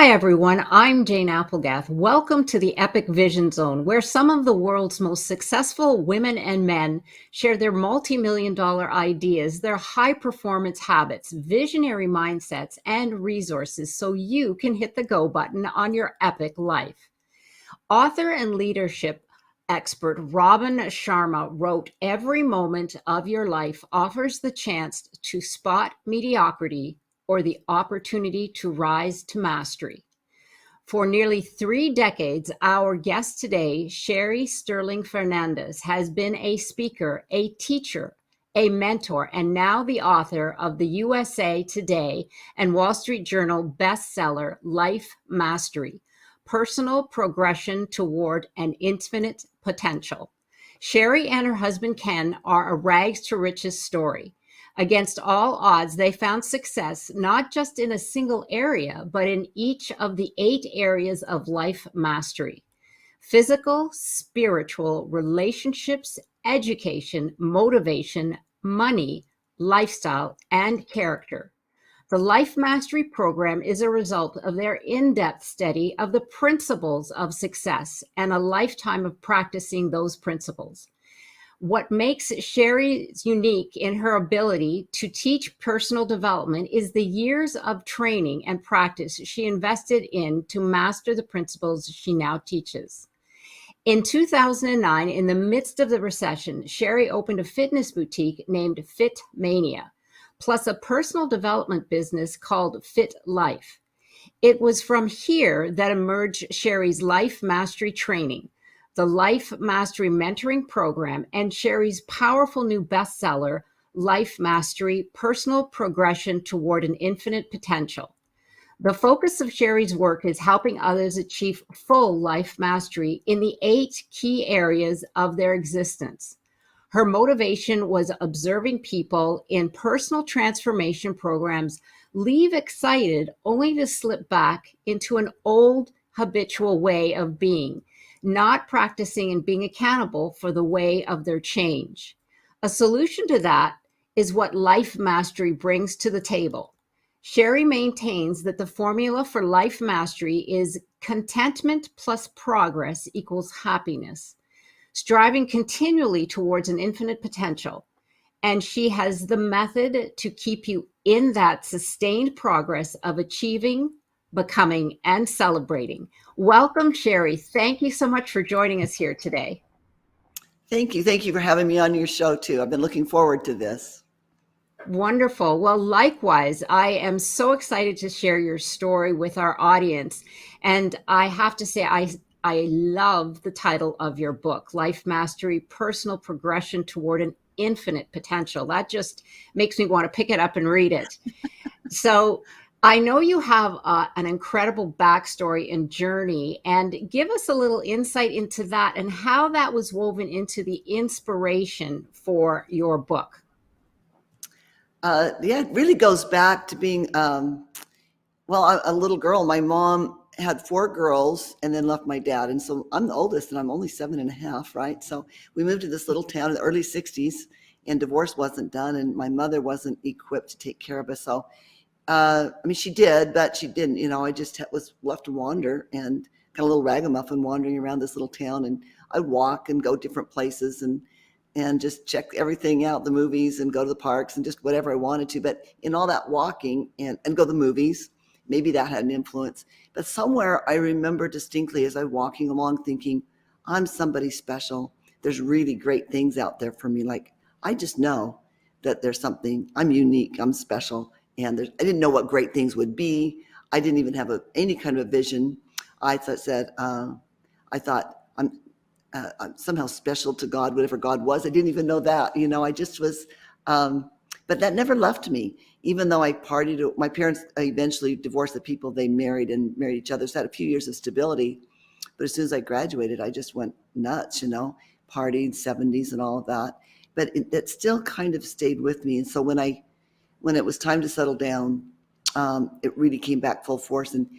Hi, everyone. I'm Jane Applegath. Welcome to the Epic Vision Zone, where some of the world's most successful women and men share their multi-million dollar ideas, their high performance habits, visionary mindsets, and resources so you can hit the go button on your epic life. Author and leadership expert Robin Sharma wrote, "Every moment of your life offers the chance to spot mediocrity or the opportunity to rise to mastery." For nearly 3 decades, our guest today, Sherry Stirling Fernandez, has been a speaker, a teacher, a mentor, and now the author of the USA Today and Wall Street Journal bestseller, Life Mastery: Personal Progression Toward an Infinite Potential. Sherry and her husband Ken are a rags to riches story. Against all odds, they found success not just in a single area, but in each of the 8 areas of life mastery: physical, spiritual, relationships, education, motivation, money, lifestyle, and character. The Life Mastery Program is a result of their in-depth study of the principles of success and a lifetime of practicing those principles. What makes Sherry unique in her ability to teach personal development is the years of training and practice she invested in to master the principles she now teaches. In 2009, in the midst of the recession, Sherry opened a fitness boutique named Fit Mania, plus a personal development business called Fit Life. It was from here that emerged Sherry's Life Mastery Training, the Life Mastery Mentoring Program, and Sherry's powerful new bestseller, Life Mastery: Personal Progression Toward an Infinite Potential. The focus of Sherry's work is helping others achieve full life mastery in the 8 key areas of their existence. Her motivation was observing people in personal transformation programs leave excited only to slip back into an old habitual way of being, not practicing and being accountable for the way of their change. A solution to that is what Life Mastery brings to the table. Sherry maintains that the formula for life mastery is contentment plus progress equals happiness, striving continually towards an infinite potential. And she has the method to keep you in that sustained progress of achieving, becoming, and celebrating. Welcome, Sherry. Thank you so much for joining us here today. Thank you. Thank you for having me on your show, too. I've been looking forward to this. Wonderful. Well, likewise, I am so excited to share your story with our audience. And I have to say, I love the title of your book, Life Mastery: Personal Progression Toward an Infinite Potential. That just makes me want to pick it up and read it. So I know you have an incredible backstory and journey, and give us a little insight into that and how that was woven into the inspiration for your book. Yeah, it really goes back to being, a little girl. My mom had 4 girls and then left my dad. And so I'm the oldest and I'm only 7.5, right? So we moved to this little town in the early 60s and divorce wasn't done and my mother wasn't equipped to take care of us. So, she did, but she didn't, I just was left to wander and kind of a little ragamuffin wandering around this little town. And I'd walk and go different places and just check everything out, the movies and go to the parks and just whatever I wanted to. But in all that walking and go to the movies, maybe that had an influence. But somewhere I remember distinctly as I'm walking along thinking, I'm somebody special. There's really great things out there for me. Like, I just know that there's something, I'm unique, I'm special. And I didn't know what great things would be. I didn't even have any kind of a vision. I thought I'm somehow special to God, whatever God was. I didn't even know that, I just was, but that never left me, even though I partied. My parents eventually divorced the people they married and married each other. So I had a few years of stability. But as soon as I graduated, I just went nuts, partied, 70s and all of that. But it still kind of stayed with me. And so when it was time to settle down, it really came back full force. And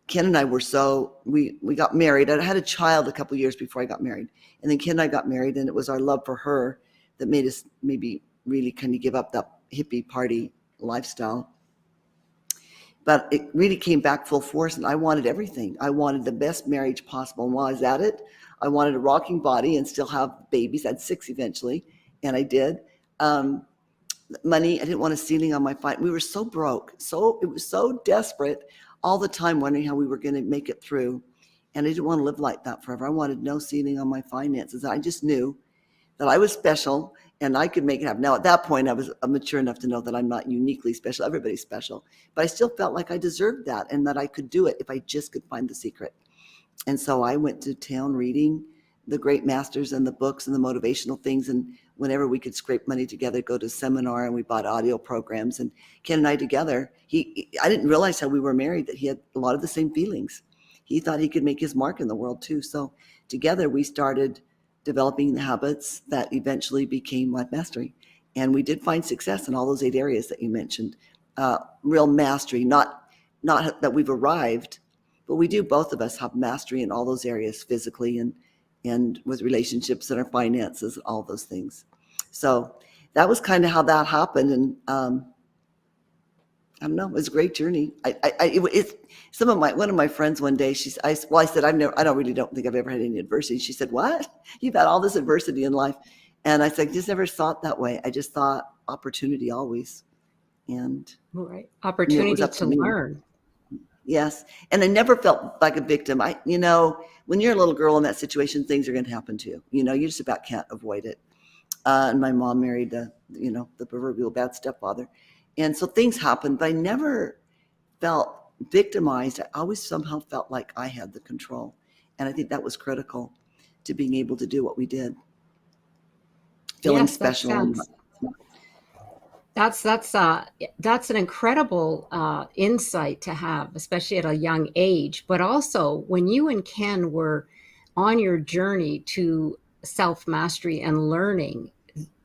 Ken and I we got married. I had a child a couple years before I got married. And then Ken and I got married, and it was our love for her that made us maybe really kind of give up that hippie party lifestyle. but it really came back full force, and I wanted everything. I wanted the best marriage possible. And while I was at it, I wanted a rocking body and still have babies. I had 6 eventually, and I did. Um, Money, I didn't want a ceiling on my fine. We were so broke. So it was so desperate all the time, wondering how we were going to make it through. And I didn't want to live like that forever. I wanted no ceiling on my finances. I just knew that I was special and I could make it happen. Now, at that point, I was mature enough to know that I'm not uniquely special. Everybody's special. But I still felt like I deserved that and that I could do it if I just could find the secret. And so I went to town reading the great masters and the books and the motivational things. And whenever we could scrape money together, go to a seminar, and we bought audio programs. And Ken and I together, I didn't realize how we were married, that he had a lot of the same feelings. He thought he could make his mark in the world too. So together we started developing the habits that eventually became Life Mastery. And we did find success in all those 8 areas that you mentioned. Real mastery, not that we've arrived, but we do, both of us have mastery in all those areas, physically and with relationships and our finances, all those things. So that was kind of how that happened. And I don't know, it was a great journey. One of my friends one day, I said, I don't think I've ever had any adversity. She said, what? You've had all this adversity in life. And I said, I just never thought that way. I just thought opportunity always. And right. Opportunity to learn. Yes. And I never felt like a victim. When you're a little girl in that situation, things are going to happen to you. You just about can't avoid it. And my mom married the proverbial bad stepfather. And so things happened, but I never felt victimized. I always somehow felt like I had the control. And I think that was critical to being able to do what we did. Feeling special. That's an incredible insight to have, especially at a young age. But also, when you and Ken were on your journey to self-mastery and learning,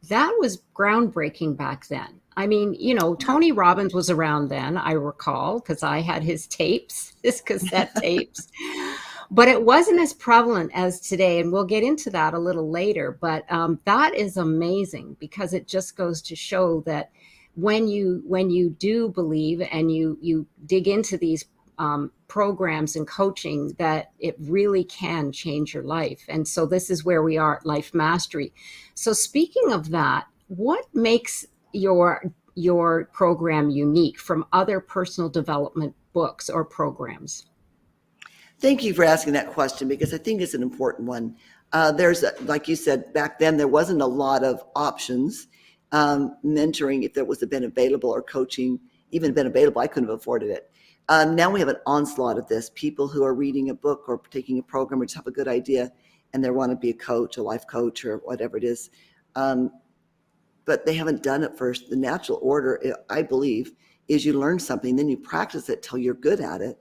that was groundbreaking back then. I mean, Tony Robbins was around then, I recall, because I had his tapes, his cassette tapes. But it wasn't as prevalent as today, and we'll get into that a little later. But that is amazing, because it just goes to show that when you do believe and you dig into these programs and coaching, that it really can change your life. And so this is where we are at Life Mastery. So speaking of that, what makes your program unique from other personal development books or programs? Thank you for asking that question, because I think it's an important one. Like you said, back then there wasn't a lot of options. Mentoring, if there was been available, or coaching even been available, I couldn't have afforded it. Now we have an onslaught of this. People who are reading a book or taking a program or just have a good idea and they want to be a coach, a life coach, or whatever it is. But they haven't done it first. The natural order, I believe, is you learn something, then you practice it till you're good at it,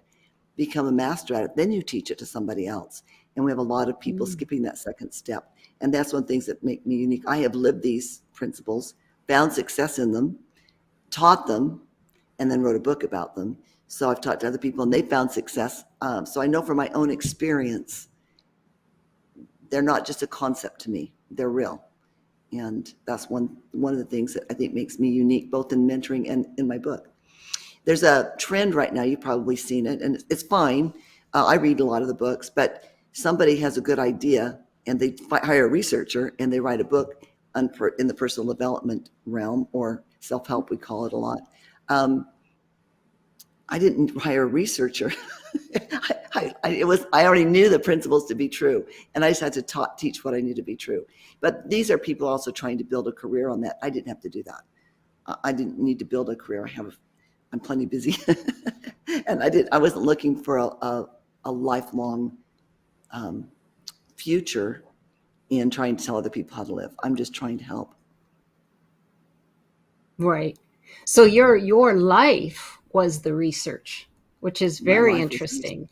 become a master at it, then you teach it to somebody else. And we have a lot of people skipping that second step. And that's one of the things that make me unique. I have lived these principles, found success in them, taught them, and then wrote a book about them. So I've taught to other people and they found success. So I know from my own experience, they're not just a concept to me, they're real. And that's one of the things that I think makes me unique, both in mentoring and in my book. There's a trend right now, you've probably seen it, and it's fine. I read a lot of the books, but somebody has a good idea and they hire a researcher and they write a book in the personal development realm, or self-help, we call it a lot. I didn't hire a researcher. I already knew the principles to be true, and I just had to teach what I knew to be true. But these are people also trying to build a career on that. I didn't have to do that. I didn't need to build a career. I'm plenty busy, and I wasn't looking for a lifelong future in trying to tell other people how to live. I'm just trying to help. Right. So your life was the research, which is very interesting,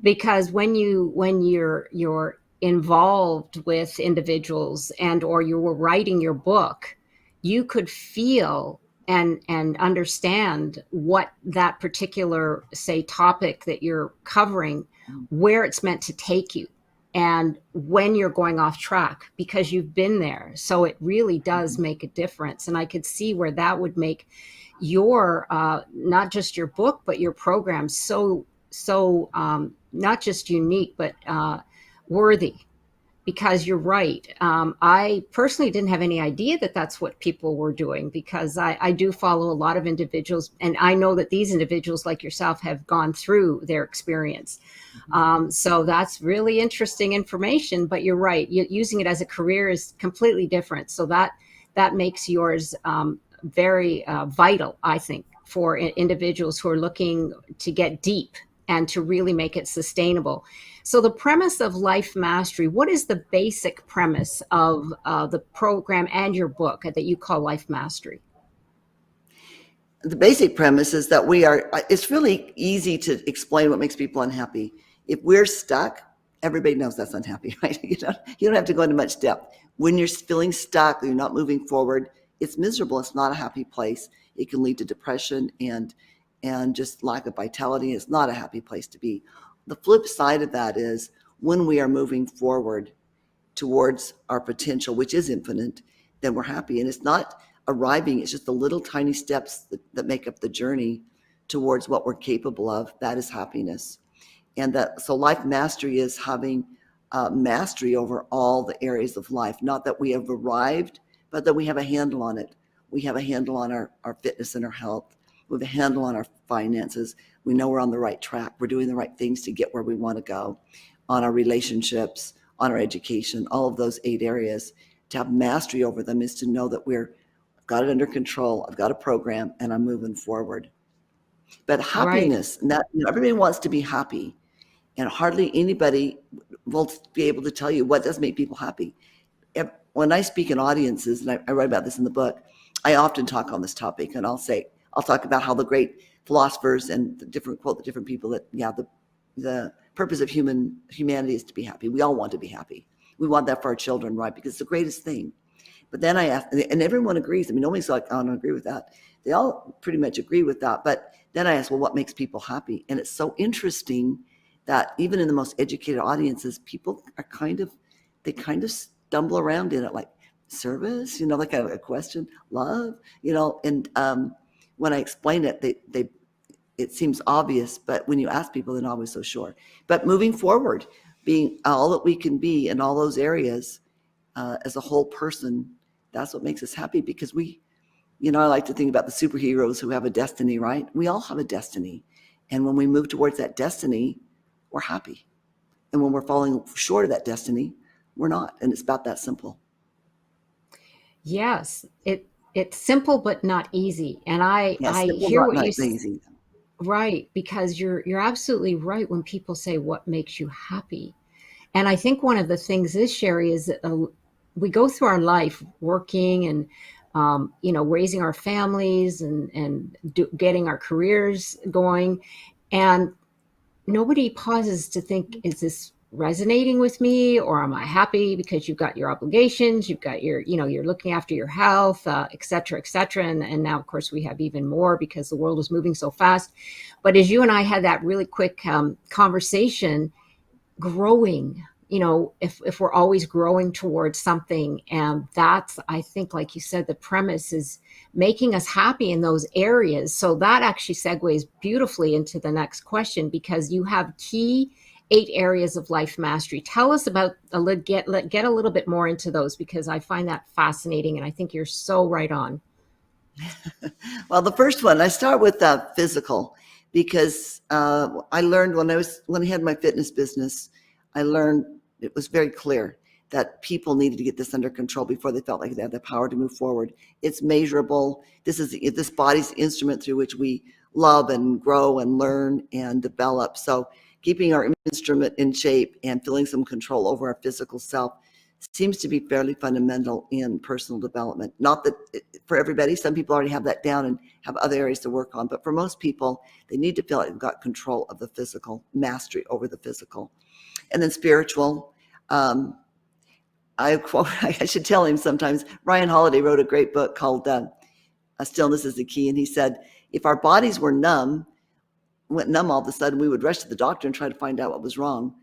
because when you're involved with individuals or you were writing your book, you could feel and understand what that particular, say, topic that you're covering, where it's meant to take you. and when you're going off track, because you've been there. So it really does Mhm. make a difference. And I could see where that would make your not just your book, but your program so not just unique, but worthy. Because you're right. I personally didn't have any idea that that's what people were doing, because I do follow a lot of individuals, and I know that these individuals like yourself have gone through their experience. So that's really interesting information. But you're right. Using it as a career is completely different. So that makes yours very vital, I think, for individuals who are looking to get deep and to really make it sustainable. So the premise of Life Mastery, what is the basic premise of the program and your book that you call Life Mastery? The basic premise is that it's really easy to explain what makes people unhappy. If we're stuck, everybody knows that's unhappy, right? You don't have to go into much depth. When you're feeling stuck, you're not moving forward, it's miserable. It's not a happy place. It can lead to depression and just lack of vitality. It's not a happy place to be. The flip side of that is when we are moving forward towards our potential, which is infinite, then we're happy. And it's not arriving, it's just the little tiny steps that make up the journey towards what we're capable of. That is happiness. So life mastery is having mastery over all the areas of life. Not that we have arrived, but that we have a handle on it. We have a handle on our fitness and our health. We have a handle on our finances. We know we're on the right track. We're doing the right things to get where we want to go, on our relationships, on our education, all of those 8 areas. To have mastery over them is to know that I've got it under control. I've got a program and I'm moving forward. But Right. happiness, and that, everybody wants to be happy, and hardly anybody will be able to tell you what does make people happy. When I speak in audiences, and I write about this in the book, I often talk on this topic, and I'll talk about how the great philosophers and the different people that, the purpose of humanity is to be happy. We all want to be happy. We want that for our children, right? Because it's the greatest thing. But then I ask, and everyone agrees. I mean, nobody's like, I don't agree with that. They all pretty much agree with that. But then I ask, well, what makes people happy? And it's so interesting that even in the most educated audiences, people they kind of stumble around in it, like service, like a question, love, and when I explain it, it seems obvious, but when you ask people, they're not always so sure. But moving forward, being all that we can be in all those areas as a whole person, that's what makes us happy, because I like to think about the superheroes who have a destiny, right? We all have a destiny. And when we move towards that destiny, we're happy. And when we're falling short of that destiny, we're not. And it's about that simple. Yes. It's simple but not easy. And Yes, I simple, hear what not you easy. right, because you're absolutely right when people say what makes you happy. And I think one of the things is, Sherry, is that we go through our life working and raising our families and getting our careers going, and nobody pauses to think, is this resonating with me, or am I happy? Because you've got your obligations, you've got you're looking after your health, et cetera, et cetera. And now, of course, we have even more because the world is moving so fast. But as you and I had that really quick conversation, growing, if we're always growing towards something, and that's, I think, like you said, the premise is making us happy in those areas. So that actually segues beautifully into the next question, because you have key 8 areas of life mastery. Tell us about get a little bit more into those, because I find that fascinating, and I think you're so right on. Well, the first one, I start with physical, because I learned when I had my fitness business, I learned it was very clear that people needed to get this under control before they felt like they had the power to move forward. It's measurable. This body's instrument through which we love and grow and learn and develop. So keeping our instrument in shape and feeling some control over our physical self seems to be fairly fundamental in personal development. Not that for everybody, some people already have that down and have other areas to work on, but for most people, they need to feel like they've got control of the physical, mastery over the physical. And then spiritual. I should tell him sometimes, Ryan Holiday wrote a great book called Stillness is the Key. And he said, if our bodies went numb all of a sudden, we would rush to the doctor and try to find out what was wrong.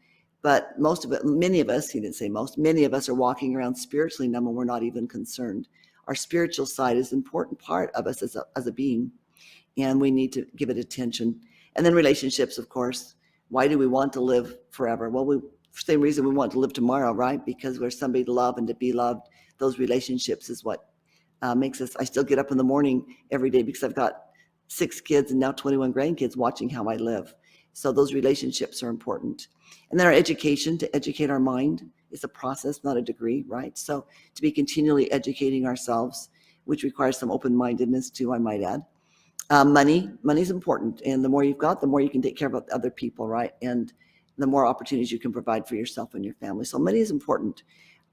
But most of it, many of us, he didn't say most, many of us are walking around spiritually numb and we're not even concerned. Our spiritual side is an important part of us as a being, and we need to give it attention. And then relationships, of course. Why do we want to live forever? Well, same reason we want to live tomorrow, right? Because we're somebody to love and to be loved. Those relationships is what makes us. I still get up in the morning every day because I've got 6 kids and now 21 grandkids watching how I live. So those relationships are important. And then our education, to educate our mind, is a process, not a degree, right? So to be continually educating ourselves, which requires some open-mindedness too, I might add. Money's important. And the more you've got, the more you can take care of other people, right? And the more opportunities you can provide for yourself and your family. So money is important.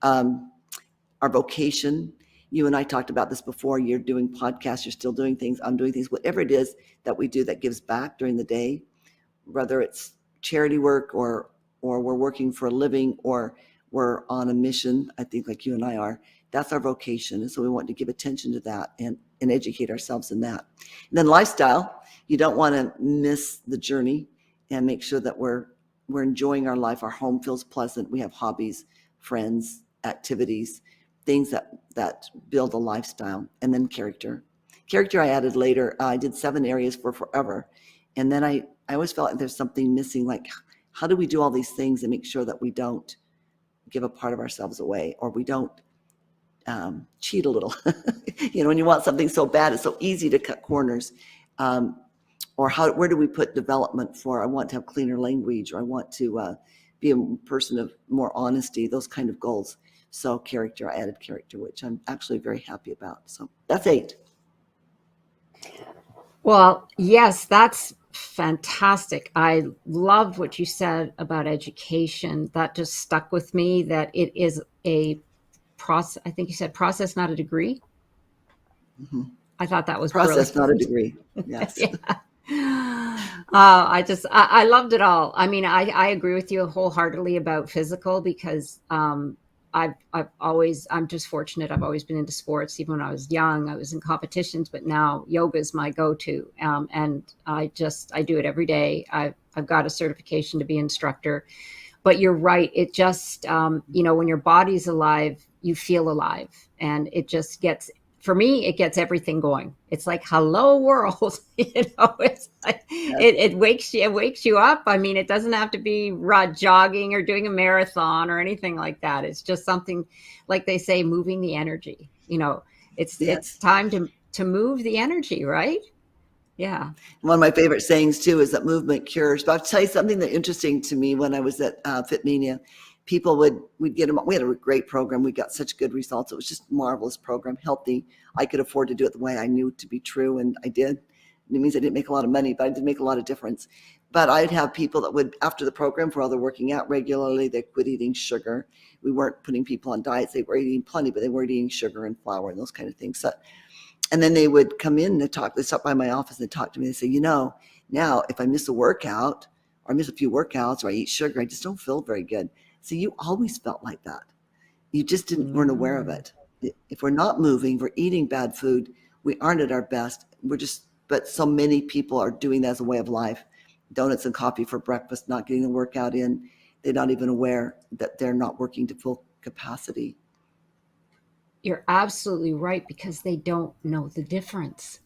Our vocation, you and I talked about this before. You're doing podcasts, you're still doing things, I'm doing things, whatever it is that we do that gives back during the day, whether it's charity work or we're working for a living or we're on a mission, I think like you and I are, that's our vocation. And so we want to give attention to that and educate ourselves in that. And then lifestyle, you don't want to miss the journey and make sure that we're enjoying our life. Our home feels pleasant. We have hobbies, friends, activities, things that build a lifestyle. And then character I added later. I did 7 areas for forever. And then I always felt like there's something missing. Like, how do we do all these things and make sure that we don't give a part of ourselves away, or we don't cheat a little? When you want something so bad, it's so easy to cut corners. Or where do we put development for, I want to have cleaner language, or I want to be a person of more honesty, those kind of goals. So character, I added character, which I'm actually very happy about. So that's 8. Well, yes, that's fantastic. I love what you said about education. That just stuck with me, that it is a process. I think you said process, not a degree. Mm-hmm. I thought that was process, brilliant. not a degree. Yes. I loved it all. I mean, I agree with you wholeheartedly about physical, because I'm just fortunate. I've always been into sports. Even when I was young, I was in competitions, but now yoga is my go-to. And I do it every day. I've got a certification to be an instructor. But you're right. It just, when your body's alive, you feel alive. And it just gets, for me, it gets everything going. It's like, hello world. It's like, it wakes you up. I mean, it doesn't have to be jogging or doing a marathon or anything like that. It's just something, like they say, moving the energy. It's time to move the energy, right? Yeah. One of my favorite sayings too is that movement cures. But I'll tell you something that interesting to me when I was at FitMania. People we'd get them. We had a great program. We got such good results. It was just a marvelous program, healthy. I could afford to do it the way I knew to be true, and I did. It means I didn't make a lot of money, but I did make a lot of difference. But I'd have people that would, after the program, while they're working out regularly, they quit eating sugar. We weren't putting people on diets. They were eating plenty, but they weren't eating sugar and flour and those kind of things. So, and then they would come in and talk. They stop by my office and they talk to me. They say, now if I miss a workout or I miss a few workouts or I eat sugar, I just don't feel very good. So you always felt like that. You just weren't aware of it. If we're not moving, we're eating bad food, we aren't at our best. But so many people are doing that as a way of life. Donuts and coffee for breakfast, not getting the workout in. They're not even aware that they're not working to full capacity. You're absolutely right, because they don't know the difference.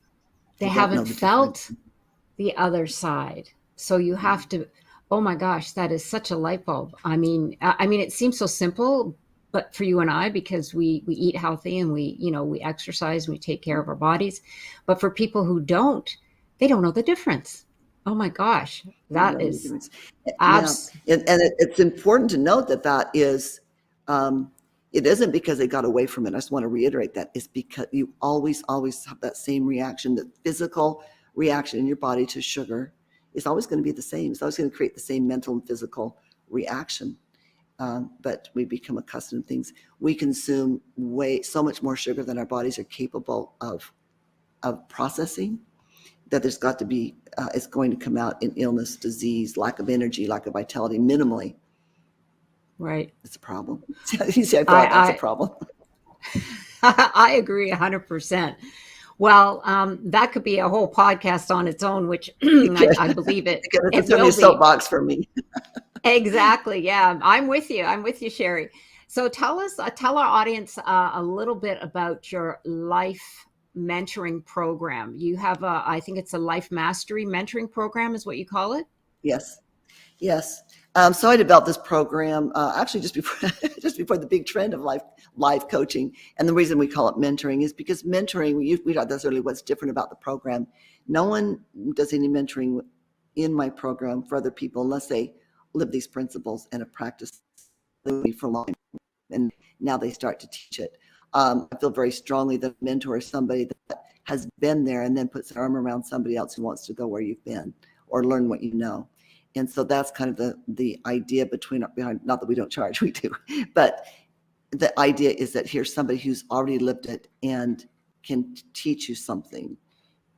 They haven't felt the other side. So you have to, oh my gosh, that is such a light bulb. I mean, it seems so simple, but for you and I, because we eat healthy and we exercise and we take care of our bodies. But for people who don't, they don't know the difference. Oh my gosh, that is and it's important to note that is, it isn't because they got away from it. I just want to reiterate that. It's because you always have that same reaction, the physical reaction in your body to sugar is always going to be the same. It's always going to create the same mental and physical reaction. But we become accustomed to things. We consume so much more sugar than our bodies are capable of processing, that there's got to be, it's going to come out in illness, disease, lack of energy, lack of vitality, minimally. Right. It's a problem. You see, that's a problem. I agree 100%. Well, that could be a whole podcast on its own, which I believe it. It's a soapbox for me. Exactly. Yeah, I'm with you. I'm with you, Sherry. So tell our audience a little bit about your life mentoring program. You have I think it's a life mastery mentoring program, is what you call it. Yes. Yes. So I developed this program actually just before just before the big trend of life coaching. And the reason we call it mentoring is because mentoring, we thought that's really what's different about the program. No one does any mentoring in my program for other people unless they live these principles and have practiced for a long time. And now they start to teach it. I feel very strongly that a mentor is somebody that has been there and then puts their arm around somebody else who wants to go where you've been or learn what you know. And so that's kind of the idea behind, not that we don't charge, we do, but the idea is that here's somebody who's already lived it and can teach you something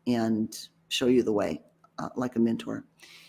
and show you the way, like a mentor.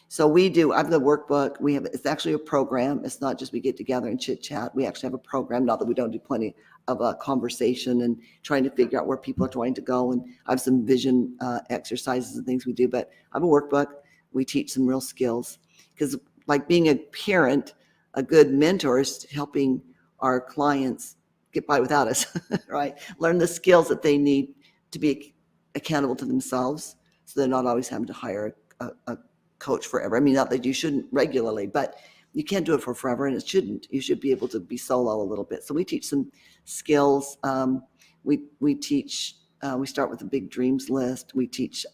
So I have the workbook. It's actually a program. It's not just we get together and chit chat. We actually have a program, not that we don't do plenty of conversation and trying to figure out where people are trying to go. And I have some vision exercises and things we do, but I have a workbook. We teach some real skills because like being a parent, a good mentor is helping our clients get by without us, right? Learn the skills that they need to be accountable to themselves so they're not always having to hire a coach forever. I mean, not that you shouldn't regularly, but you can't do it for forever, and it shouldn't. You should be able to be solo a little bit. So we teach some skills. We teach. We start with a big dreams list. We teach.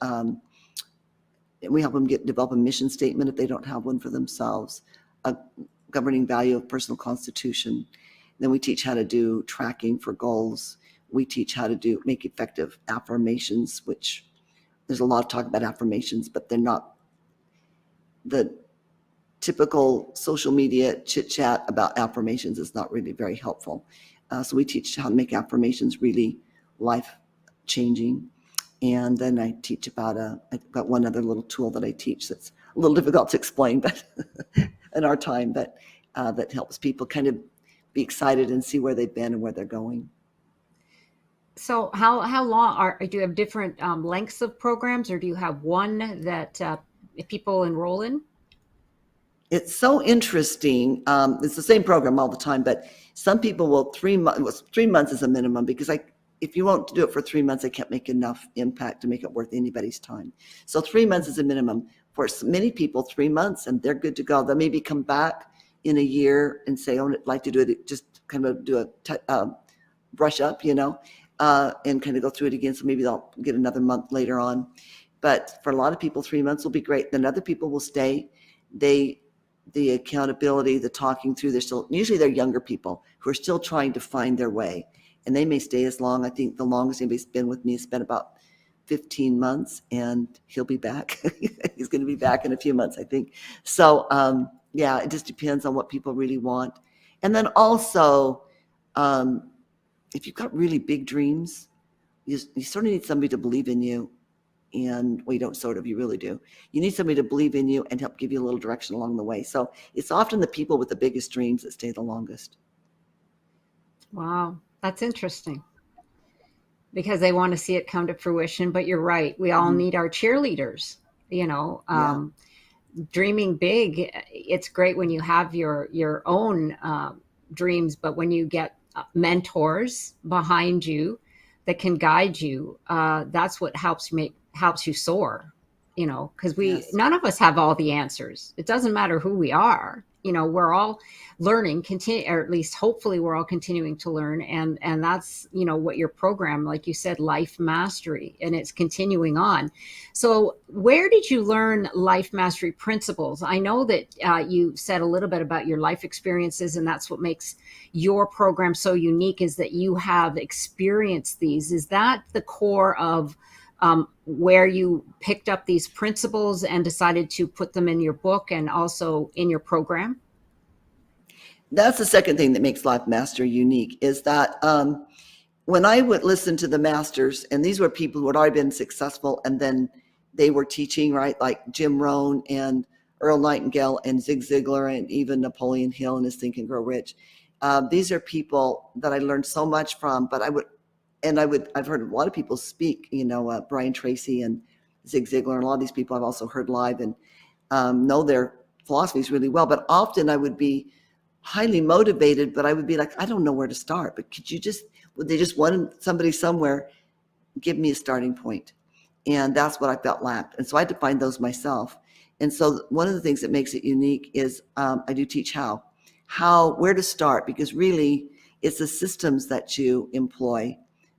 We help them develop a mission statement if they don't have one for themselves. A governing value of personal constitution. Then we teach how to do tracking for goals. We teach how to make effective affirmations, which there's a lot of talk about affirmations, but they're not the typical social media chit chat about affirmations is not really very helpful. So we teach how to make affirmations really life changing. And then I teach I've got one other little tool that I teach that's a little difficult to explain, but in our time, but that helps people kind of be excited and see where they've been and where they're going. So how long do you have different lengths of programs, or do you have one that people enroll in? It's so interesting. It's the same program all the time, but some people will 3 months. Well, 3 months is a minimum because if you won't do it for 3 months, I can't make enough impact to make it worth anybody's time. So 3 months is a minimum for many people. 3 months and they're good to go. They'll maybe come back in a year and say, "Oh, I'd like to do it." Just kind of do a brush up, and kind of go through it again. So maybe they'll get another month later on. But for a lot of people, 3 months will be great. Then other people will stay. The accountability, the talking through, usually they're younger people who are still trying to find their way, and they may stay as long. I think the longest anybody's been with me has been about 15 months, and he'll be back. He's going to be back in a few months, I think. So, yeah, it just depends on what people really want. And then also, if you've got really big dreams, you sort of need somebody to believe in you. And well, you don't sort of, you really do. You need somebody to believe in you and help give you a little direction along the way. So it's often the people with the biggest dreams that stay the longest. Wow, that's interesting because they want to see it come to fruition. But you're right, we all Mhm. need our cheerleaders. You know, Yeah. dreaming big, it's great when you have your own dreams, but when you get mentors behind you that can guide you, that's what helps you soar. You know, because Yes. none of us have all the answers. It doesn't matter who we are. You know, we're all learning, continue, or at least hopefully we're all continuing to learn, and that's what your program, like you said, life mastery, and it's continuing on. So, where did you learn life mastery principles? I know that you said a little bit about your life experiences, and that's what makes your program so unique is that you have experienced these. Is that the core of where you picked up these principles and decided to put them in your book and also in your program? That's the second thing that makes Life Master unique is that when I would listen to the masters, and these were people who had already been successful and then they were teaching, right? Like Jim Rohn and Earl Nightingale and Zig Ziglar and even Napoleon Hill and his Think and Grow Rich. These are people that I learned so much from, but I've heard a lot of people speak, Brian Tracy and Zig Ziglar, and a lot of these people I've also heard live and know their philosophies really well, but often I would be highly motivated, but I would be like, I don't know where to start. But would they just want somebody somewhere give me a starting point? And that's what I felt lacked. And so I had to find those myself. And so one of the things that makes it unique is I do teach where to start, because really it's the systems that you employ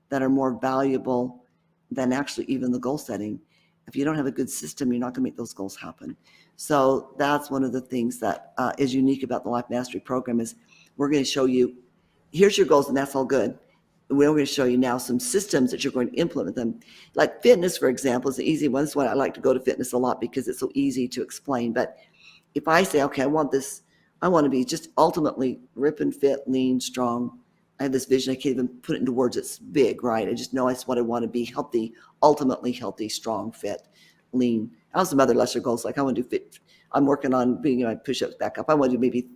that are more valuable than actually even the goal setting. If you don't have a good system, you're not going to make those goals happen. So that's one of the things that is unique about the Life Mastery Program is we're going to show you, here's your goals, and that's all good. We're going to show you now some systems that you're going to implement them. Like fitness, for example, is the easy one. That's why I like to go to fitness a lot, because it's so easy to explain. But if I say, okay, I want to be just ultimately rip and fit, lean, strong. I have this vision. I can't even put it into words. It's big, right? I just know that's what I want to be: healthy, ultimately healthy, strong, fit, lean. I have some other lesser goals, like I want to do fit. I'm working on bringing my push-ups back up. I want to do maybe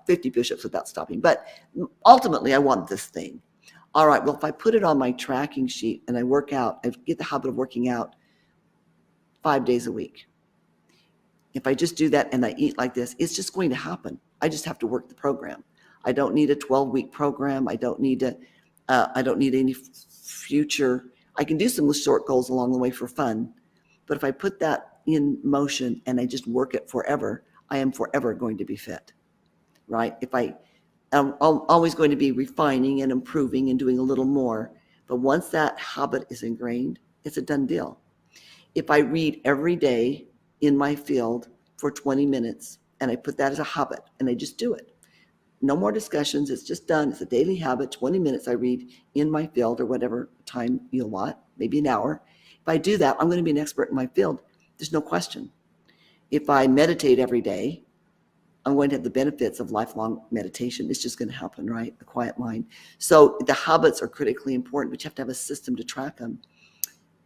50 push-ups without stopping. But ultimately, I want this thing. All right, well, if I put it on my tracking sheet and I work out, I get the habit of working out 5 days a week. If I just do that and I eat like this, it's just going to happen. I just have to work the program. I don't need a 12-week program. I don't need any future. I can do some short goals along the way for fun. But if I put that in motion and I just work it forever, I am forever going to be fit, right? I'm always going to be refining and improving and doing a little more. But once that habit is ingrained, it's a done deal. If I read every day in my field for 20 minutes and I put that as a habit and I just do it, no more discussions, it's just done. It's a daily habit. 20 minutes I read in my field, or whatever time you want, maybe an hour. If I do that, I'm going to be an expert in my field. There's no question. If I meditate every day, I'm going to have the benefits of lifelong meditation. It's just going to happen, right? A quiet mind. So the habits are critically important, but you have to have a system to track them.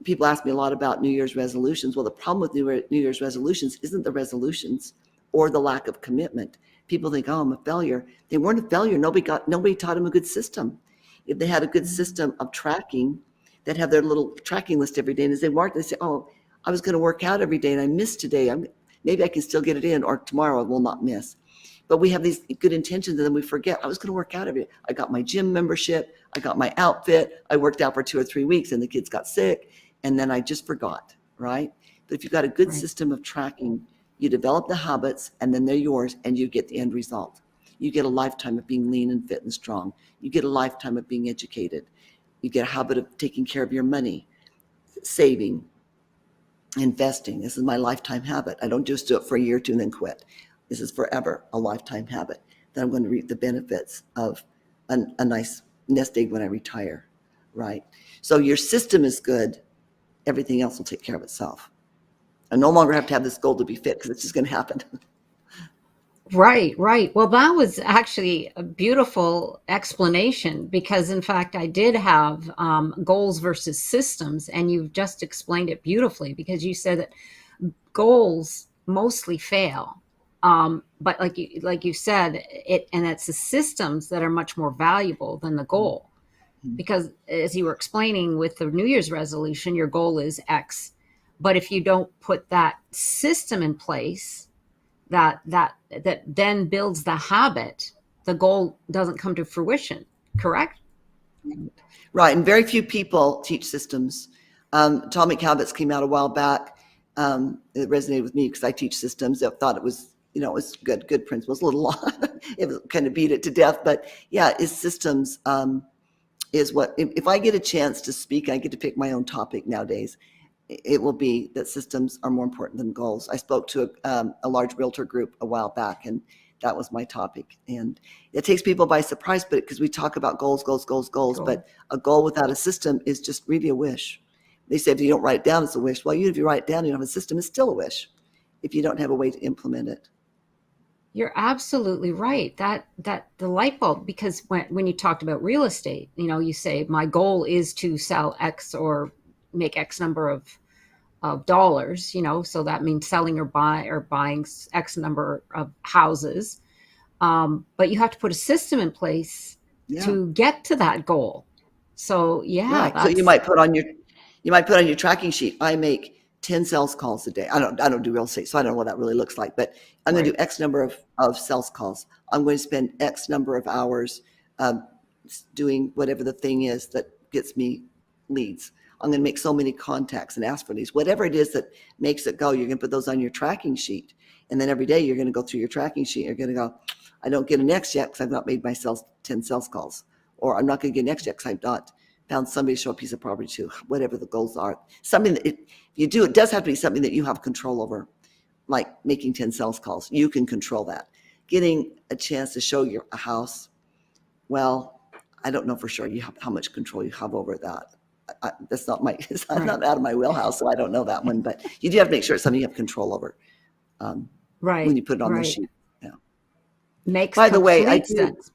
People ask me a lot about New Year's resolutions. Well, the problem with New Year's resolutions isn't the resolutions or the lack of commitment. People think, oh, I'm a failure. They weren't a failure. Nobody taught them a good system. If they had a good system of tracking, they'd have their little tracking list every day. And as they mark, they say, oh, I was going to work out every day and I missed today. Maybe I can still get it in, or tomorrow I will not miss. But we have these good intentions and then we forget, I was going to work out every day. I got my gym membership. I got my outfit. I worked out for 2 or 3 weeks and the kids got sick. And then I just forgot, right? But if you've got a good system of tracking, you develop the habits and then they're yours and you get the end result. You get a lifetime of being lean and fit and strong. You get a lifetime of being educated. You get a habit of taking care of your money, saving, investing. This is my lifetime habit. I don't just do it for a year or two and then quit. This is forever a lifetime habit that I'm going to reap the benefits of a nice nest egg when I retire, right? So your system is good. Everything else will take care of itself. I no longer have to have this goal to be fit, because it's just going to happen. Right, right. Well, that was actually a beautiful explanation, because, in fact, I did have goals versus systems, and you've just explained it beautifully, because you said that goals mostly fail. But like you said, and it's the systems that are much more valuable than the goal. Because as you were explaining with the New Year's resolution, your goal is X. But if you don't put that system in place, that then builds the habit, the goal doesn't come to fruition. Correct? Right. And very few people teach systems. Atomic Habits came out a while back. It resonated with me because I teach systems. I thought it was, it was good principles, a little long. It was kind of beat it to death. But yeah, it's systems is what, if I get a chance to speak, I get to pick my own topic nowadays. It will be that systems are more important than goals. I spoke to a large realtor group a while back, and that was my topic. And it takes people by surprise, but because we talk about goals, but a goal without a system is just really a wish. They say if you don't write it down, it's a wish. Well, even if you write it down, you don't have a system, it's still a wish if you don't have a way to implement it. You're absolutely right. That the light bulb, because when you talked about real estate, you say my goal is to sell X or make X number of dollars, so that means selling or buying X number of houses. But you have to put a system in place to get to that goal. So yeah, right. So you might put on your tracking sheet, I make 10 sales calls a day. I don't do real estate, so I don't know what that really looks like, but I'm going to do X number of sales calls. I'm going to spend X number of hours doing whatever the thing is that gets me leads. I'm going to make so many contacts and ask for these. Whatever it is that makes it go, you're going to put those on your tracking sheet. And then every day you're going to go through your tracking sheet. You're going to go, I don't get an X yet because I've not made my 10 sales calls. Or I'm not going to get an X yet because I've not found somebody to show a piece of property to, whatever the goals are. Something that if you do, it does have to be something that you have control over, like making 10 sales calls. You can control that. Getting a chance to show a house, well, I don't know for sure how much control you have over that. That's not it's not out of my wheelhouse, so I don't know that one. But you do have to make sure it's something you have control over when you put it on the sheet. Yeah. Makes By the way, complete sense.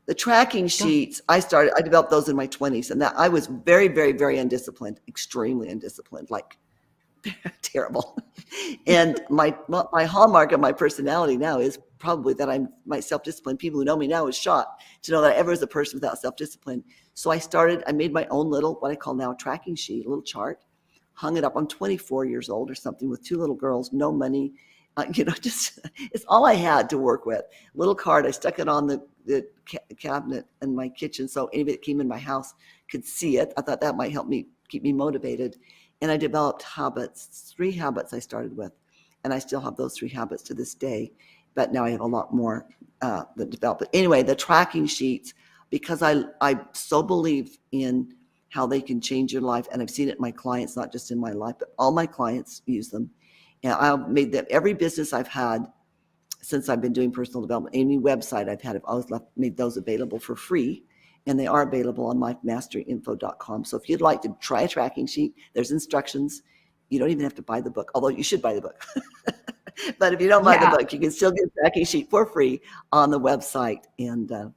The tracking sheets, I developed those in my 20s, and that I was very, very, very undisciplined, extremely undisciplined, like terrible. And my hallmark of my personality now is probably that my self-discipline. People who know me now is shocked to know that I ever was a person without self-discipline. So I made my own little, what I call now a tracking sheet, a little chart, hung it up. I'm 24 years old or something with 2 little girls, no money, just it's all I had to work with. Little card, I stuck it on the cabinet in my kitchen so anybody that came in my house could see it. I thought that might help me keep me motivated. And I developed habits, 3 habits I started with, and I still have those 3 habits to this day. But now I have a lot more that develop. But anyway, the tracking sheets, because I so believe in how they can change your life, and I've seen it in my clients, not just in my life, but all my clients use them. And I've made them, every business I've had since I've been doing personal development, any website I've had, I've always made those available for free. And they are available on lifemasteryinfo.com. So if you'd like to try a tracking sheet, there's instructions. You don't even have to buy the book, although you should buy the book. But if you don't buy the book, you can still get a tracking sheet for free on the website. And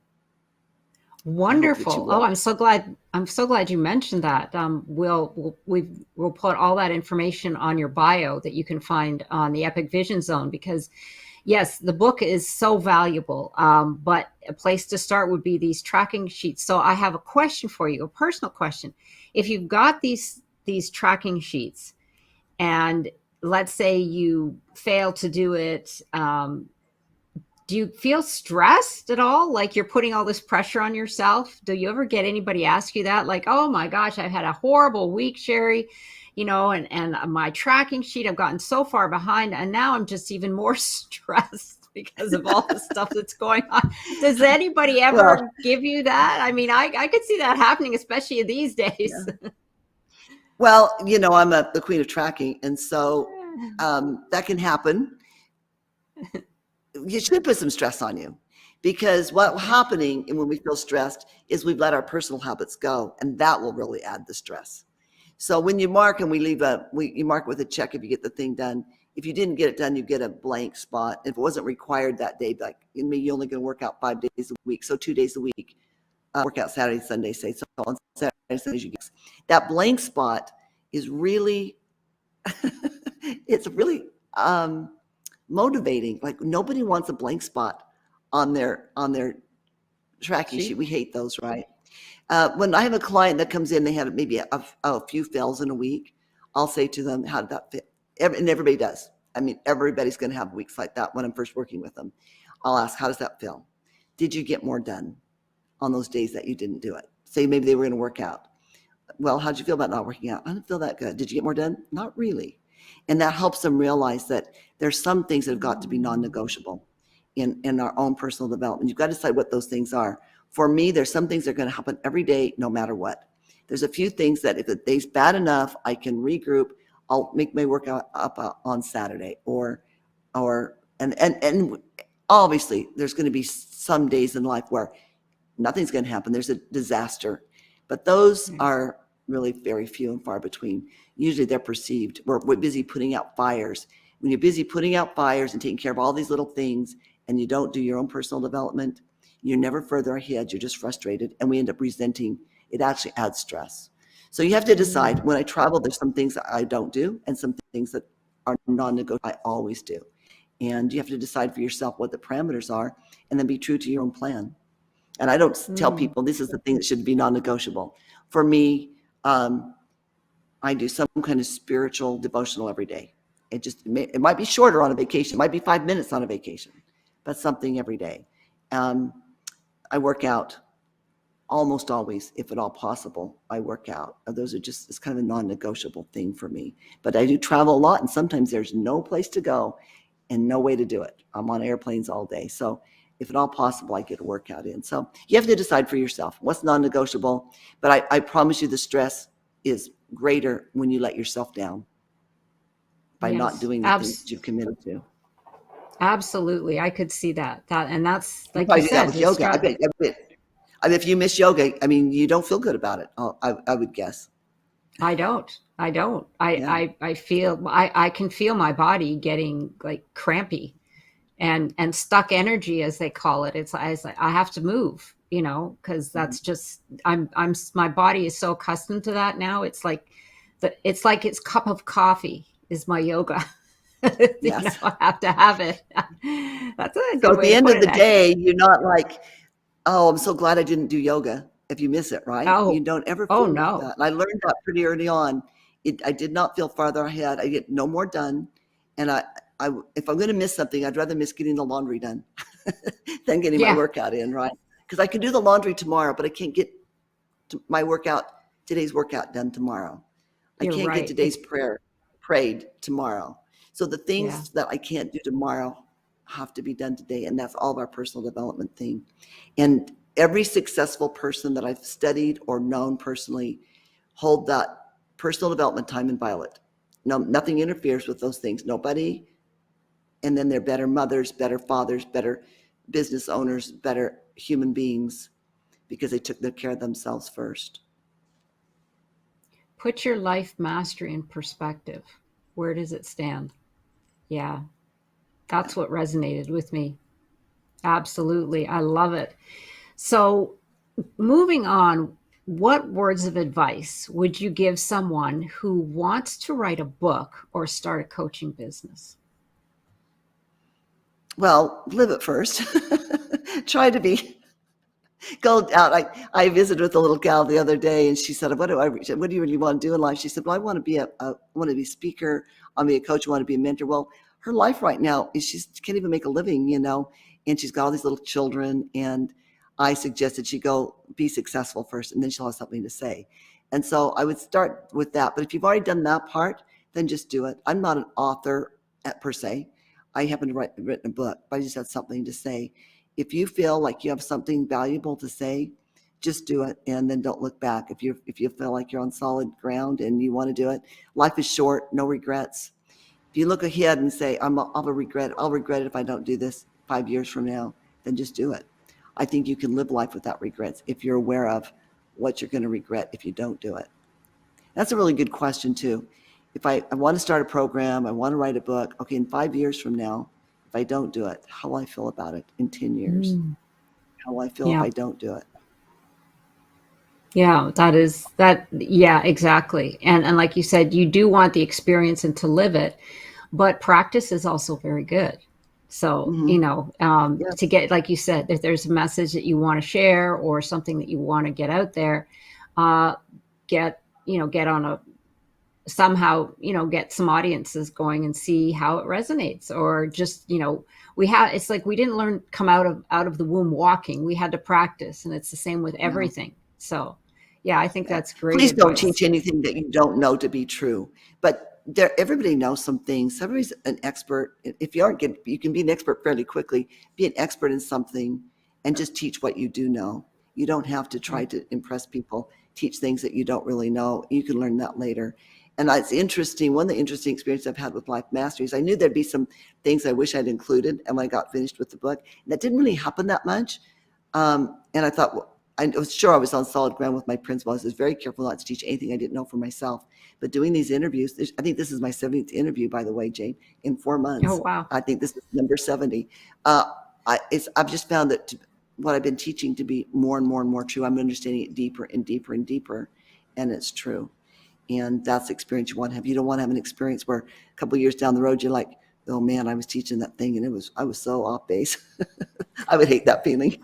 wonderful. Oh, I'm so glad you mentioned that. We'll put all that information on your bio that you can find on the Epic Vision Zone, because yes, the book is so valuable. But a place to start would be these tracking sheets. So I have a question for you, a personal question. If you've got these tracking sheets, and let's say you fail to do it, do you feel stressed at all? Like you're putting all this pressure on yourself? Do you ever get anybody ask you that? Like, oh my gosh, I've had a horrible week, Sherry, and my tracking sheet, I've gotten so far behind, and now I'm just even more stressed because of all the stuff that's going on. Does anybody ever give you that? I mean, I could see that happening, especially these days. Yeah. Well, I'm the queen of tracking, and so that can happen. You should put some stress on you, because what's happening when we feel stressed is we've let our personal habits go, and that will really add the stress. So when you mark, and you mark with a check if you get the thing done. If you didn't get it done, you get a blank spot. If it wasn't required that day, like maybe you're only going to work out 5 days a week, so 2 days a week, work out Saturday, Sunday, say. So on Saturday, Sunday, you get that blank spot is really, it's really motivating. Like nobody wants a blank spot on their tracking sheet. We hate those, right? When I have a client that comes in, they have maybe a few fails in a week. I'll say to them, how did that fit? And everybody does. I mean, everybody's going to have weeks like that when I'm first working with them. I'll ask, how does that feel? Did you get more done on those days that you didn't do it? Say maybe they were going to work out. Well, how'd you feel about not working out? I didn't feel that good. Did you get more done? Not really. And that helps them realize that there's some things that have got to be non-negotiable in our own personal development. You've got to decide what those things are. For me, there's some things that are going to happen every day, no matter what. There's a few things that if the day's bad enough, I can regroup. I'll make my workout up on Saturday, and obviously there's going to be some days in life where nothing's going to happen. There's a disaster, but those are really very few and far between. Usually they're perceived. We're busy putting out fires. When you're busy putting out fires and taking care of all these little things, and you don't do your own personal development, you're never further ahead. You're just frustrated, and we end up resenting. It actually adds stress. So you have to decide. When I travel, there's some things that I don't do and some things that are non-negotiable I always do. And you have to decide for yourself what the parameters are, and then be true to your own plan. And I don't tell people this is the thing that should be non-negotiable. For me, I do some kind of spiritual devotional every day. It might be shorter on a vacation. It might be 5 minutes on a vacation, but something every day. Um, I work out almost always, if at all possible. I work out. Those are just, it's kind of a non-negotiable thing for me. But I do travel a lot, and sometimes there's no place to go and no way to do it. I'm on airplanes all day. So if at all possible, I get a workout in. So you have to decide for yourself what's non-negotiable. But I promise you the stress is greater when you let yourself down by not Yes, doing the things that you've committed to. absolutely. I could see that. And that's You like you probably do that said, with the yoga. stress. I bet if you miss yoga, I mean, you don't feel good about it. I would guess. I don't. I don't. Yeah. I feel I can feel my body getting like crampy and stuck energy, as they call it. It's like I have to move, because that's just my body is so accustomed to that now. It's like its cup of coffee is my yoga. Yes. I have to have it. That's a So good at way the to end put of it, the actually. day, you're not like, oh, I'm so glad I didn't do yoga if you miss it, right? You Oh, don't ever oh feel like no. that. And I learned that pretty early on. I did not feel farther ahead. I get no more done. And if I'm going to miss something, I'd rather miss getting the laundry done than getting my Yeah, workout in, right? Because I can do the laundry tomorrow, but I can't get today's workout done tomorrow. I you're can't get right. today's prayer prayed tomorrow. So the Yeah. things that I can't do tomorrow have to be done today. And that's all of our personal development thing. And every successful person that I've studied or known personally hold that personal development time in violet. No, nothing interferes with those things. Nobody. And then they're better mothers, better fathers, better business owners, better human beings because they took their care of themselves first. Put your life mastery in perspective. Where does it stand? Yeah, Yeah. that's what resonated with me. Absolutely. I love it. So, moving on, what words of advice would you give someone who wants to write a book or start a coaching business? Well, live it first. Try to be go out. I visited with a little gal the other day, and she said, what do you really want to do in life?" She said, "Well, I want to be I want to be a speaker. I want to be a coach. I want to be a mentor." Well, her life right now is she can't even make a living, and she's got all these little children. And I suggested she go be successful first, and then she'll have something to say. And so I would start with that. But if you've already done that part, then just do it. I'm not an author per se. I haven't written a book, but I just had something to say. If you feel like you have something valuable to say, just do it and then don't look back. If you feel like you're on solid ground and you want to do it, life is short, no regrets. If you look ahead and say, I'll regret it if I don't do this 5 years from now, then just do it. I think you can live life without regrets if you're aware of what you're going to regret if you don't do it. That's a really good question too. If I want to start a program, I want to write a book. Okay, in 5 years from now, if I don't do it, how will I feel about it in 10 years? Mm, How will I feel if yeah. I don't do it? Yeah, that is that. Yeah, exactly. And like you said, you do want the experience and to live it, but practice is also very good. So, Mm-hmm. to Yes. get, like you said, if there's a message that you want to share or something that you want to get out there, uh, get on a somehow, get some audiences going and see how it resonates, or just, it's like we didn't learn come out of the womb walking. We had to practice, and it's the same with No. everything. So, yeah, I think Yeah. that's great Please don't advice. teach anything that you don't know to be true. But everybody knows some things. Everybody's an expert. If you aren't good, you can be an expert fairly quickly. Be an expert in something and just teach what you do know. You don't have to Yeah. try to impress people. Teach things that you don't really know. You can learn that later. And it's interesting. One of the interesting experiences I've had with Life Mastery is I knew there'd be some things I wish I'd included. And when I got finished with the book, and that didn't really happen that much. And I thought, well, I was sure I was on solid ground with my principal. I was very careful not to teach anything I didn't know for myself. But doing these interviews, I think this is my 70th interview, by the way, Jane, in 4 months. Oh, wow. I think this is number 70. I've just found that what I've been teaching to be more and more and more true. I'm understanding it deeper and deeper and deeper, and it's true. And that's the experience you want to have. You don't want to have an experience where a couple of years down the road, you're like, oh man, I was teaching that thing and I was so off base. I would hate that feeling.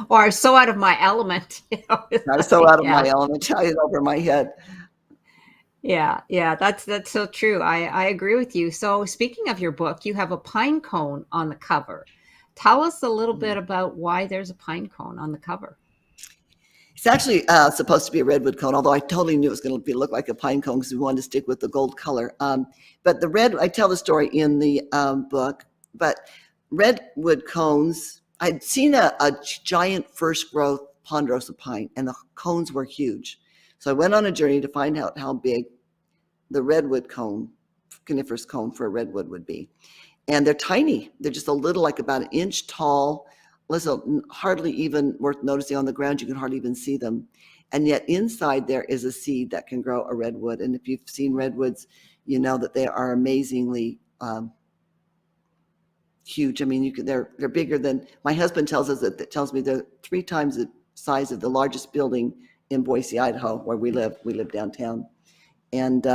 Or so out of my element. It's I was so like, out of my yeah. element, I was over my head. Yeah, that's so true. I agree with you. So speaking of your book, you have a pine cone on the cover. Tell us a little bit about why there's a pine cone on the cover. It's actually supposed to be a redwood cone, although I totally knew it was going to look like a pine cone because we wanted to stick with the gold color. But the red, I tell the story in the book, but redwood cones, I'd seen a giant first growth ponderosa pine, and the cones were huge. So I went on a journey to find out how big the redwood cone, coniferous cone for a redwood would be. And they're tiny. They're just a little, like about an inch tall. Listen, hardly even worth noticing on the ground. You can hardly even see them. And yet inside there is a seed that can grow a redwood. And if you've seen redwoods, you know that they are amazingly huge. I mean, they're bigger than my husband tells us that tells me they're 3 times the size of the largest building in Boise, Idaho, where we live. We live downtown. And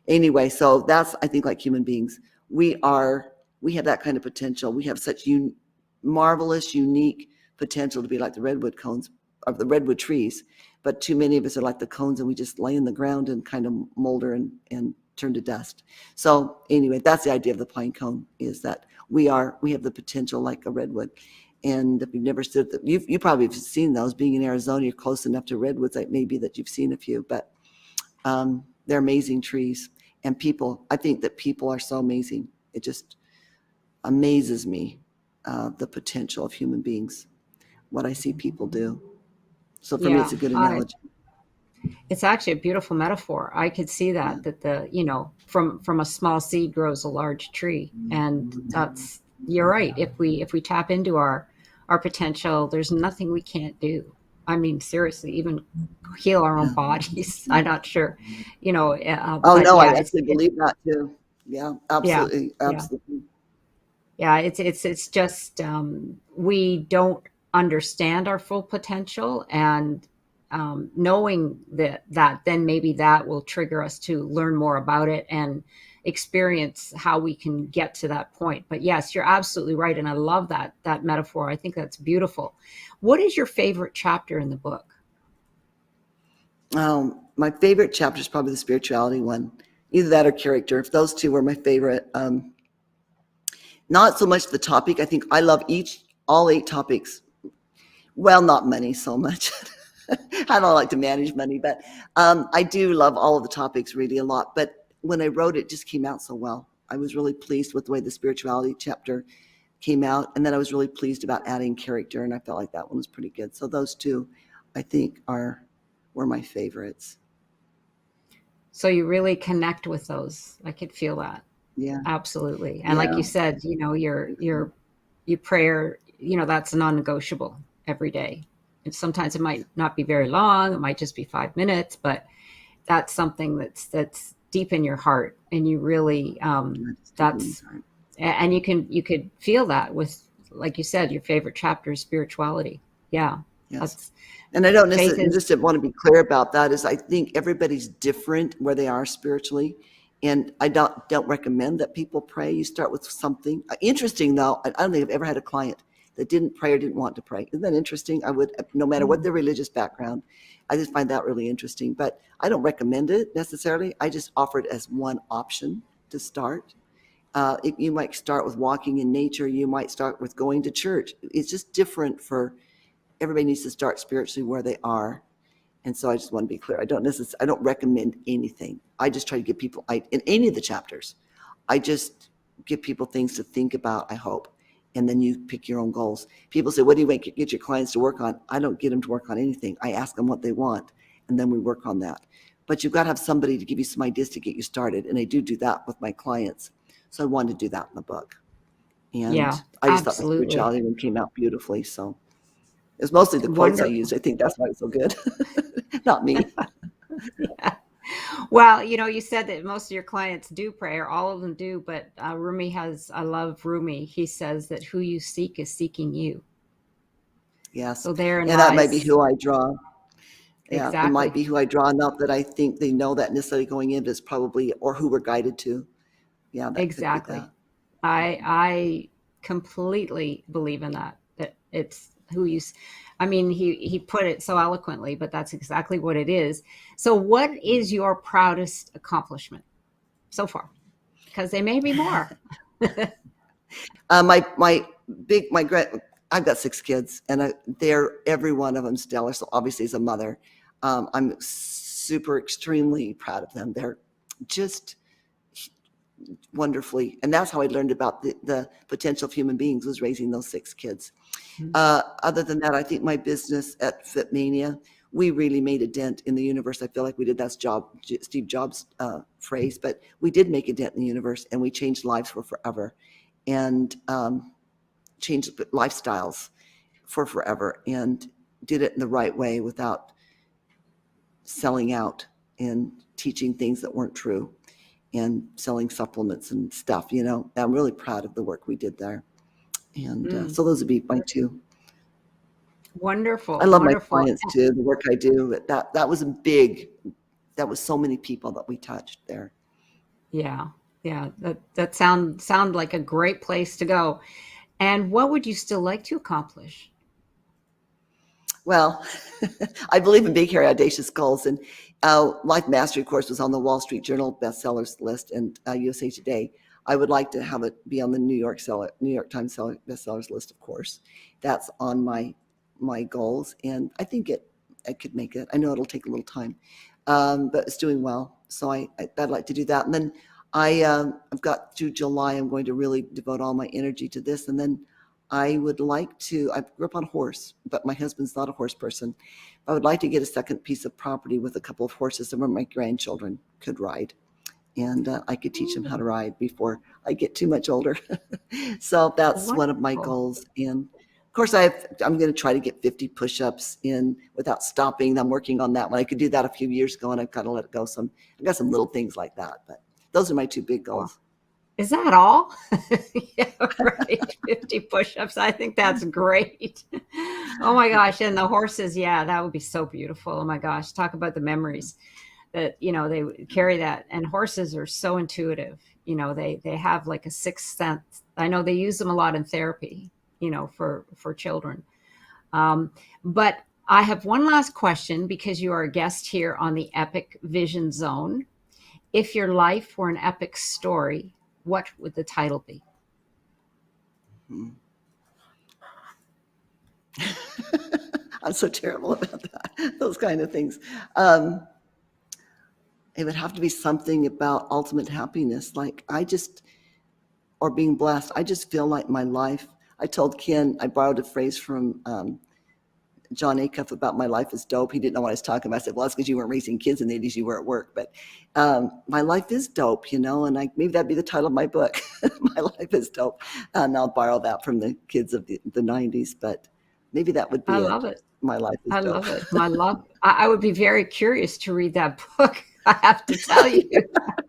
anyway, so that's, I think, like human beings, we have that kind of potential. We have such marvelous, unique potential to be like the redwood cones of the redwood trees. But too many of us are like the cones, and we just lay in the ground and kind of molder and turn to dust. So anyway, that's the idea of the pine cone, is that we have the potential like a redwood. And if you've never stood, you probably have seen those. Being in Arizona, you're close enough to redwoods, like maybe that you've seen a few, but they're amazing trees. And people, I think that people are so amazing. It just amazes me, the potential of human beings, what I see people do. So for me, Yeah, it's a good I analogy. it's actually a beautiful metaphor. I could see Yeah. that from a small seed grows a large tree. And that's you're right. If we tap into our potential, there's nothing we can't do. I mean, seriously, even heal our own Yeah. bodies. I'm not sure, Oh but no, I yeah, actually believe that too. Yeah, yeah, absolutely, yeah. absolutely. Yeah, it's just we don't understand our full potential, and knowing that then maybe that will trigger us to learn more about it and experience how we can get to that point. But yes, you're absolutely right, and I love that metaphor. I think that's beautiful. What is your favorite chapter in the book? My favorite chapter is probably the spirituality one. Either that or character. If those two were my favorite. Not so much the topic. I think I love all 8 topics. Well, not money so much. I don't like to manage money, but I do love all of the topics really a lot. But when I wrote it, it just came out so well. I was really pleased with the way the spirituality chapter came out. And then I was really pleased about adding character. And I felt like that one was pretty good. So those two, I think, were my favorites. So you really connect with those. I could feel that. Yeah. Absolutely. And like Yeah. you said, your prayer, that's non-negotiable every day. And sometimes it might not be very long, it might just be 5 minutes, but that's something that's deep in your heart, and you really that's and you could feel that with, like you said, your favorite chapter is spirituality. Yeah, Yes. that's And I don't faith necessarily, is. just want to be clear about that, is I think everybody's different where they are spiritually. And I don't recommend that people pray. You start with something. Interesting though, I don't think I've ever had a client that didn't pray or didn't want to pray. Isn't that interesting? I would, no matter what their religious background, I just find that really interesting. But I don't recommend it necessarily. I just offer it as one option to start. You might start with walking in nature. You might start with going to church. It's just different for everybody. Needs to start spiritually where they are. And so I just want to be clear. I don't recommend anything. I just try to give people, in any of the chapters, I just give people things to think about, I hope. And then you pick your own goals. People say, what do you get your clients to work on? I don't get them to work on anything. I ask them what they want, and then we work on that. But you've got to have somebody to give you some ideas to get you started. And I do that with my clients. So I wanted to do that in the book. Yeah, And I just thought the absolutely. spirituality one came out beautifully. So it's mostly the quotes I Wonderful. used. I think that's why it's so good. Not me. Yeah. Well, you said that most of your clients do pray, or all of them do, but I love Rumi. He says that who you seek is seeking you. Yes. So therein And that might be lies who I draw. Yeah, it might exactly, be who I draw. Not that I think they know that necessarily going in, but it's probably, or who we're guided to. Yeah, that could be that. exactly. I completely believe in that. That it's who you. I mean, he put it so eloquently, but that's exactly what it is. So, what is your proudest accomplishment so far? Because there may be more. My big my grand I've got 6 kids, and they're every one of them stellar. So obviously, as a mother, I'm super extremely proud of them. They're just wonderfully, and that's how I learned about the potential of human beings, was raising those 6 kids. Other than that, I think my business at Fitmania, we really made a dent in the universe. I feel like we did. That's Steve Jobs' phrase, but we did make a dent in the universe, and we changed lives for forever, and changed lifestyles for forever, and did it in the right way without selling out and teaching things that weren't true and selling supplements and stuff. I'm really proud of the work we did there. And so those would be my two. I Wonderful, love my wonderful. clients too, the work I do. But that was a big, that was so many people that we touched there. Yeah, yeah. That sound like a great place to go. And what would you still like to accomplish? Well, I believe in big, hairy, audacious goals. And Life Mastery, of course, was on the Wall Street Journal bestsellers list and USA Today. I would like to have it be on the New York Times bestsellers list, of course. That's on my goals, and I think I could make it. I know it'll take a little time, but it's doing well. So I'd like to do that. And then I've got through July. I'm going to really devote all my energy to this, and then I would like to. I grew up on a horse, but my husband's not a horse person. I would like to get a second piece of property with a couple of horses, and where my grandchildren could ride, and I could teach them how to ride before I get too much older. So that's one of my Wonderful. goals. And of course, I'm going to try to get 50 push-ups in without stopping. I'm working on that one. I could do that a few years ago, and I've got to let it go. I've got some little things like that, but those are my two big goals. Is that all? Yeah, right. 50 push-ups. I think that's great. Oh my gosh. And the horses, yeah, that would be so beautiful. Oh my gosh. Talk about the memories that, they carry that. And horses are so intuitive. They have like a sixth sense. I know they use them a lot in therapy, for children. But I have one last question because you are a guest here on the Epic Vision Zone. If your life were an epic story, what would the title be? I'm so terrible about that, those kind of things. It would have to be something about ultimate happiness, or being blessed. I just feel like my life. I told Ken, I borrowed a phrase from John Acuff about my life is dope. He didn't know what I was talking about. I said, well, that's because you weren't raising kids in the 80s, you were at work. But my life is dope, and maybe that'd be the title of my book. My life is dope. And I'll borrow that from the kids of the 90s, but maybe that would I be love it. it. My life is I dope. love it. I would be very curious to read that book. I have to tell you.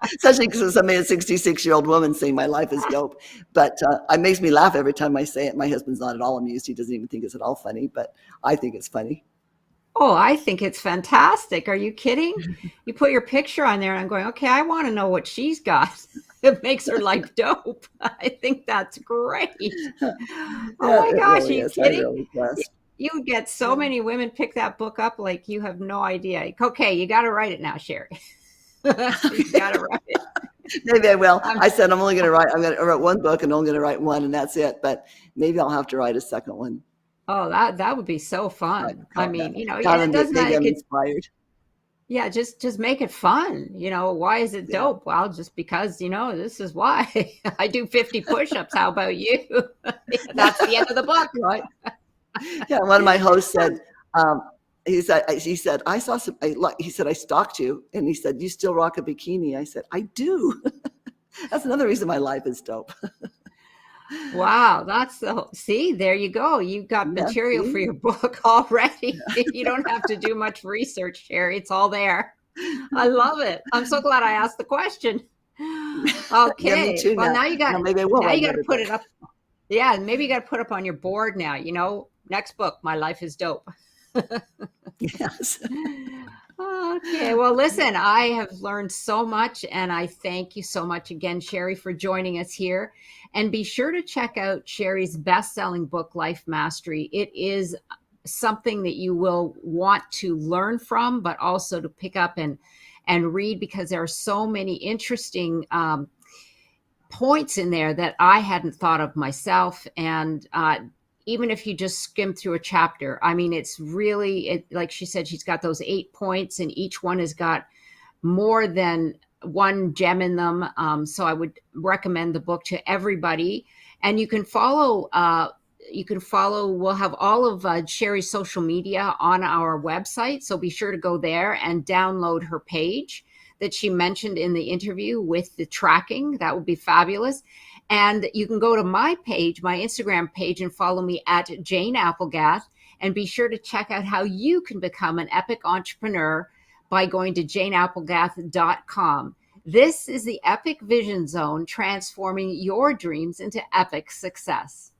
Especially because I'm a 66-year-old woman saying my life is dope. But it makes me laugh every time I say it. My husband's not at all amused. He doesn't even think it's at all funny, but I think it's funny. Oh, I think it's fantastic. Are you kidding? You put your picture on there and I'm going, okay, I want to know what she's got. It makes her life dope. I think that's great. Oh Yeah, my it gosh, are really you is. I'm kidding? really blessed. You would get so Yeah. many women pick that book up like you have no idea. Okay, you got to write it now, Sherry. You got to write it. Maybe I will. I'm I said I'm going to write one book and only going to write one, and that's it. But maybe I'll have to write a second one. Oh, that would be so Right. fun. I mean, Now it doesn't maybe matter. It I'm could, inspired. yeah, just make it fun. Why is it Yeah. dope? Well, just because, this is why I do 50 push-ups. How about you? That's the end of the book. Right. Yeah. One of my hosts said, um, he said, I saw some, he said, I stalked you. And he said, you still rock a bikini. I said, I do. That's another reason my life is dope. Wow, see, there you go. You've got Yeah. material for See? your book already. You don't have to do much research, Sherry. It's all there. I love it. I'm so glad I asked the question. Yeah, me Okay. too Well, now. Now maybe I will now write you got to another put book. it up. Yeah, maybe you got to put up on your board now, next book, My Life is Dope. Yes. Okay. Well, listen, I have learned so much, and I thank you so much again, Sherry, for joining us here. And be sure to check out Sherry's best-selling book, Life Mastery. It is something that you will want to learn from, but also to pick up and read, because there are so many interesting points in there that I hadn't thought of myself. And even if you just skim through a chapter, I mean, it's really, like she said, she's got those 8 points, and each one has got more than one gem in them. So I would recommend the book to everybody. And you can follow, we'll have all of Sherry's social media on our website. So be sure to go there and download her page that she mentioned in the interview with the tracking. That would be fabulous. And you can go to my page, my Instagram page, and follow me at Jane Applegath. And be sure to check out how you can become an epic entrepreneur by going to janeapplegath.com. This is the Epic Vision Zone, transforming your dreams into epic success.